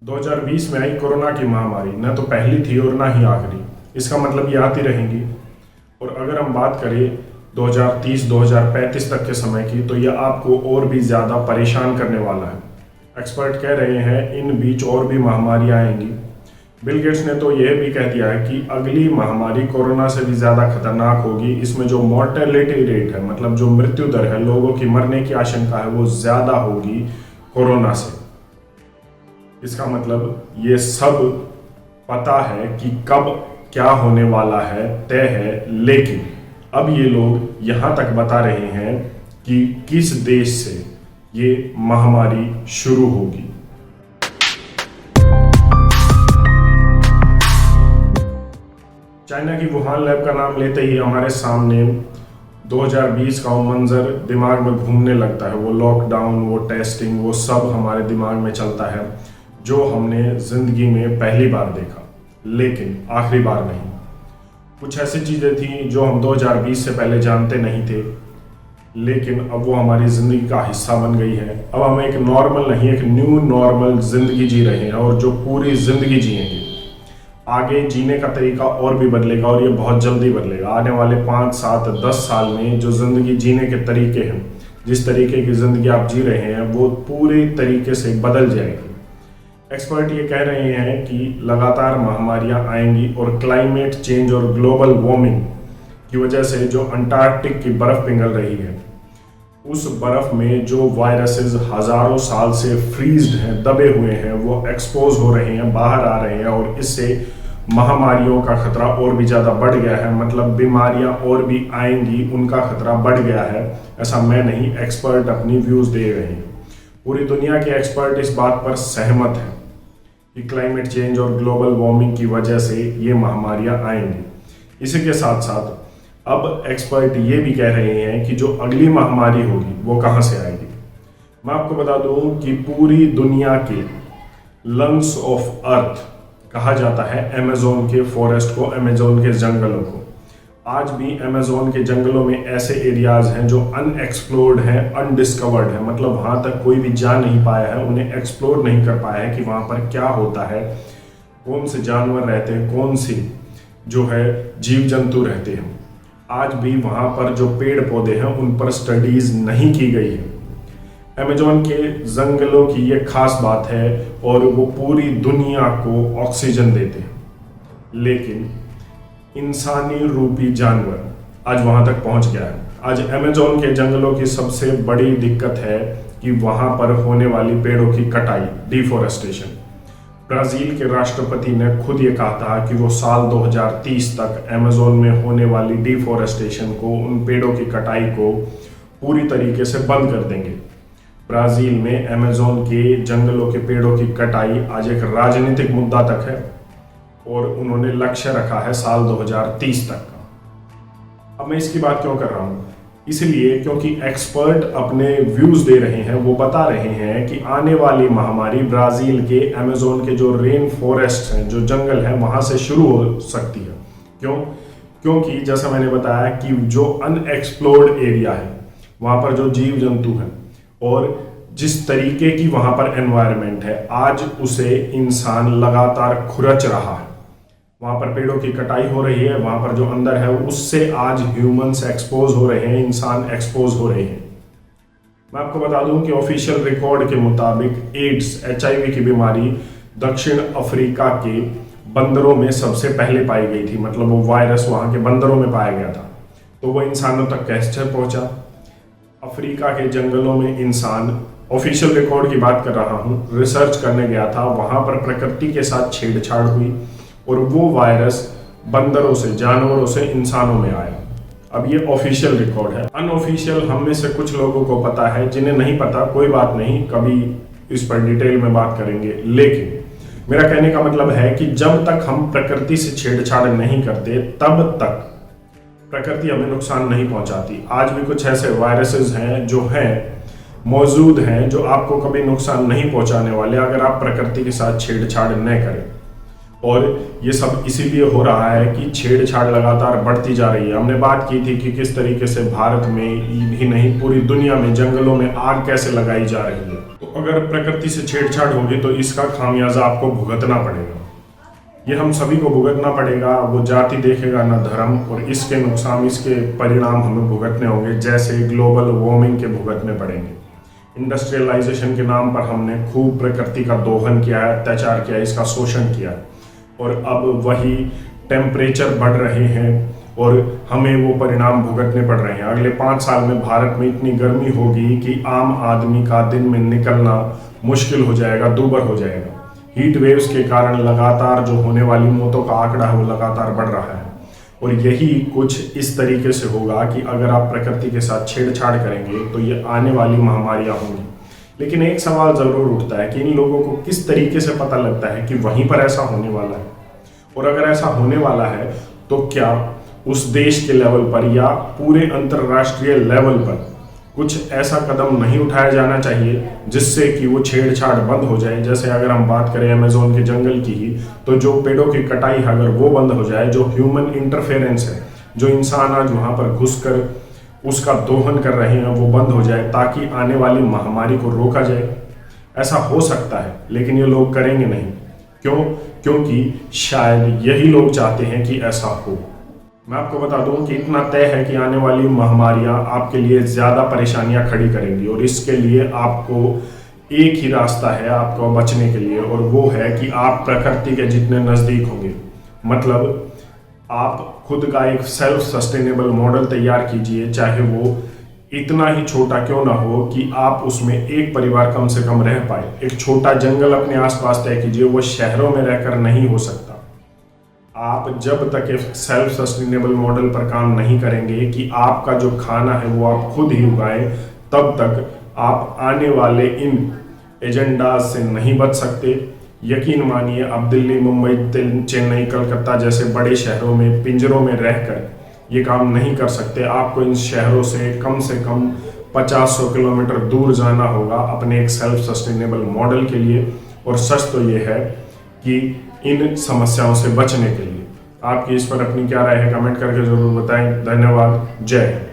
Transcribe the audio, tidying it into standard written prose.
2020 में आई कोरोना की महामारी, न तो पहली थी और ना ही आखिरी। इसका मतलब ये आती रहेंगी। और अगर हम बात करें 2030-2035 तक के समय की, तो ये आपको और भी ज़्यादा परेशान करने वाला है। एक्सपर्ट कह रहे हैं इन बीच और भी महामारियाँ आएंगी। बिल गेट्स ने तो यह भी कह दिया है कि अगली महामारी कोरोना से भी ज़्यादा खतरनाक होगी। इसमें जो मॉर्टेलिटी रेट है, मतलब जो मृत्यु दर है, लोगों की मरने की आशंका है, वो ज़्यादा होगी कोरोना से। इसका मतलब ये सब पता है कि कब क्या होने वाला है तय है, लेकिन अब ये लोग यहाँ तक बता रहे हैं कि किस देश से ये महामारी शुरू होगी। चाइना की वुहान लैब का नाम लेते ही हमारे सामने 2020 का वो मंजर दिमाग में घूमने लगता है। वो लॉकडाउन, वो टेस्टिंग, वो सब हमारे दिमाग में चलता है, जो हमने ज़िंदगी में पहली बार देखा, लेकिन आखिरी बार नहीं। कुछ ऐसी चीज़ें थी जो हम 2020 से पहले जानते नहीं थे, लेकिन अब वो हमारी ज़िंदगी का हिस्सा बन गई है। अब हम एक नॉर्मल नहीं, एक न्यू नॉर्मल ज़िंदगी जी रहे हैं, और जो पूरी ज़िंदगी जिएंगे। आगे जीने का तरीका और भी बदलेगा, और ये बहुत जल्दी बदलेगा। आने वाले 5, 7, 10 साल में जो ज़िंदगी जीने के तरीके हैं, जिस तरीके की ज़िंदगी आप जी रहे हैं, वो पूरी तरीके से बदल जाएगी। एक्सपर्ट ये कह रहे हैं कि लगातार महामारियां आएंगी, और क्लाइमेट चेंज और ग्लोबल वार्मिंग की वजह से जो अंटार्कटिक की बर्फ़ पिघल रही है, उस बर्फ़ में जो वायरसेस हज़ारों साल से फ्रीज्ड हैं, दबे हुए हैं, वो एक्सपोज हो रहे हैं, बाहर आ रहे हैं, और इससे महामारियों का खतरा और भी ज़्यादा बढ़ गया है। मतलब बीमारियां और भी आएंगी, उनका खतरा बढ़ गया है। ऐसा मैं नहीं, एक्सपर्ट अपनी व्यूज़ दे रहे हैं। पूरी दुनिया के एक्सपर्ट इस बात पर सहमत हैं कि क्लाइमेट चेंज और ग्लोबल वार्मिंग की वजह से ये महामारियां आएंगी। इसी के साथ साथ अब एक्सपर्ट ये भी कह रहे हैं कि जो अगली महामारी होगी वो कहाँ से आएगी। मैं आपको बता दूं कि पूरी दुनिया के लंग्स ऑफ अर्थ कहा जाता है अमेज़न के फॉरेस्ट को, अमेज़न के जंगलों को। आज भी अमेज़न के जंगलों में ऐसे एरियाज हैं जो अनएक्सप्लोर्ड हैं, अनडिस्कवर्ड है। मतलब वहाँ तक कोई भी जा नहीं पाया है, उन्हें एक्सप्लोर नहीं कर पाया है कि वहाँ पर क्या होता है, कौन से जानवर रहते हैं, कौन सी जो है जीव जंतु रहते हैं। आज भी वहाँ पर जो पेड़ पौधे हैं उन पर स्टडीज़ नहीं की गई है। अमेज़न के जंगलों की ये खास बात है, और वो पूरी दुनिया को ऑक्सीजन देते हैं। लेकिन इंसानी रूपी जानवर आज वहाँ तक पहुँच गया है। आज अमेज़न के जंगलों की सबसे बड़ी दिक्कत है कि वहाँ पर होने वाली पेड़ों की कटाई, डिफॉरेस्टेशन। ब्राज़ील के राष्ट्रपति ने खुद ये कहा था कि वो साल 2030 तक अमेज़न में होने वाली डिफॉरेस्टेशन को, उन पेड़ों की कटाई को पूरी तरीके से बंद कर देंगे। ब्राज़ील में अमेज़न के जंगलों के पेड़ों की कटाई आज एक राजनीतिक मुद्दा तक है, और उन्होंने लक्ष्य रखा है साल 2030 तक का। अब मैं इसकी बात क्यों कर रहा हूँ? इसलिए क्योंकि एक्सपर्ट अपने व्यूज़ दे रहे हैं। वो बता रहे हैं कि आने वाली महामारी ब्राज़ील के अमेज़न के जो रेन फॉरेस्ट हैं, जो जंगल हैं, वहाँ से शुरू हो सकती है। क्यों? क्योंकि जैसा मैंने बताया कि जो अनएक्सप्लोर्ड एरिया है, वहाँ पर जो जीव जंतु हैं और जिस तरीके की वहाँ पर एनवायरनमेंट है, आज उसे इंसान लगातार खुरच रहा है। वहाँ पर पेड़ों की कटाई हो रही है, वहाँ पर जो अंदर है उससे आज ह्यूमंस एक्सपोज हो रहे हैं, इंसान एक्सपोज हो रहे हैं। मैं आपको बता दूं कि ऑफिशियल रिकॉर्ड के मुताबिक एड्स, HIV की बीमारी दक्षिण अफ्रीका के बंदरों में सबसे पहले पाई गई थी। मतलब वो वायरस वहाँ के बंदरों में पाया गया था, तो वो इंसानों तक कैसे पहुँचा? अफ्रीका के जंगलों में इंसान, ऑफिशियल रिकॉर्ड की बात कर रहा हूँ, रिसर्च करने गया था। वहाँ पर प्रकृति के साथ छेड़छाड़ हुई, और वो वायरस बंदरों से, जानवरों से इंसानों में आया। अब ये ऑफिशियल रिकॉर्ड है। अनऑफिशियल हम में से कुछ लोगों को पता है, जिन्हें नहीं पता कोई बात नहीं, कभी इस पर डिटेल में बात करेंगे। लेकिन मेरा कहने का मतलब है कि जब तक हम प्रकृति से छेड़छाड़ नहीं करते, तब तक प्रकृति हमें नुकसान नहीं पहुंचाती। आज भी कुछ ऐसे वायरसेस हैं जो हैं, मौजूद हैं, जो आपको कभी नुकसान नहीं पहुंचाने वाले, अगर आप प्रकृति के साथ छेड़छाड़ न करें। और ये सब इसीलिए हो रहा है कि छेड़छाड़ लगातार बढ़ती जा रही है। हमने बात की थी कि किस तरीके से भारत में ही नहीं पूरी दुनिया में जंगलों में आग कैसे लगाई जा रही है। तो अगर प्रकृति से छेड़छाड़ होगी तो इसका खामियाजा आपको भुगतना पड़ेगा। ये हम सभी को भुगतना पड़ेगा। वो जाति देखेगा ना धर्म, और इसके नुकसान, इसके परिणाम हमें भुगतने होंगे, जैसे ग्लोबल वार्मिंग के भुगतने पड़ेंगे। इंडस्ट्रियलाइजेशन के नाम पर हमने खूब प्रकृति का दोहन किया है, अत्याचार किया, इसका शोषण किया, और अब वही टेम्परेचर बढ़ रहे हैं और हमें वो परिणाम भुगतने पड़ रहे हैं। अगले 5 साल में भारत में इतनी गर्मी होगी कि आम आदमी का दिन में निकलना मुश्किल हो जाएगा, दूभर हो जाएगा। हीट वेव्स के कारण लगातार जो होने वाली मौतों का आंकड़ा है वो लगातार बढ़ रहा है, और यही कुछ इस तरीके से होगा कि अगर आप प्रकृति के साथ छेड़छाड़ करेंगे तो ये आने वाली महामारियां होंगी। लेकिन एक सवाल जरूर उठता है कि इन लोगों को किस तरीके से पता लगता है कि वहीं पर ऐसा होने वाला है, और अगर ऐसा होने वाला है तो क्या उस देश के लेवल पर या पूरे अंतर्राष्ट्रीय लेवल पर कुछ ऐसा कदम नहीं उठाया जाना चाहिए जिससे कि वो छेड़छाड़ बंद हो जाए। जैसे अगर हम बात करें अमेज़न के जंगल की ही, तो जो पेड़ों की कटाई है अगर वो बंद हो जाए, जो ह्यूमन इंटरफेरेंस है, जो इंसान आज वहाँ पर घुसकर उसका दोहन कर रहे हैं, वो बंद हो जाए ताकि आने वाली महामारी को रोका जाए। ऐसा हो सकता है, लेकिन ये लोग करेंगे नहीं। क्यों? क्योंकि शायद यही लोग चाहते हैं कि ऐसा हो। मैं आपको बता दूं कि इतना तय है कि आने वाली महामारियां आपके लिए ज़्यादा परेशानियां खड़ी करेंगी, और इसके लिए आपको एक ही रास्ता है आपको बचने के लिए, और वो है कि आप प्रकृति के जितने नज़दीक होंगे, मतलब आप खुद का एक सेल्फ सस्टेनेबल मॉडल तैयार कीजिए, चाहे वो इतना ही छोटा क्यों ना हो कि आप उसमें एक परिवार कम से कम रह पाए। एक छोटा जंगल अपने आसपास तय कीजिए, वो शहरों में रहकर नहीं हो सकता। आप जब तक एक सेल्फ सस्टेनेबल मॉडल पर काम नहीं करेंगे कि आपका जो खाना है वो आप खुद ही उगाएं, तब तक आप आने वाले इन एजेंडाज से नहीं बच सकते। यकीन मानिए, अब दिल्ली, मुंबई, चेन्नई, कलकत्ता जैसे बड़े शहरों में पिंजरों में रहकर ये काम नहीं कर सकते। आपको इन शहरों से कम 50-100 किलोमीटर दूर जाना होगा अपने एक सेल्फ सस्टेनेबल मॉडल के लिए। और सच तो ये है कि इन समस्याओं से बचने के लिए आपकी इस पर अपनी क्या राय है, कमेंट करके जरूर बताएं। धन्यवाद। जय हिंद।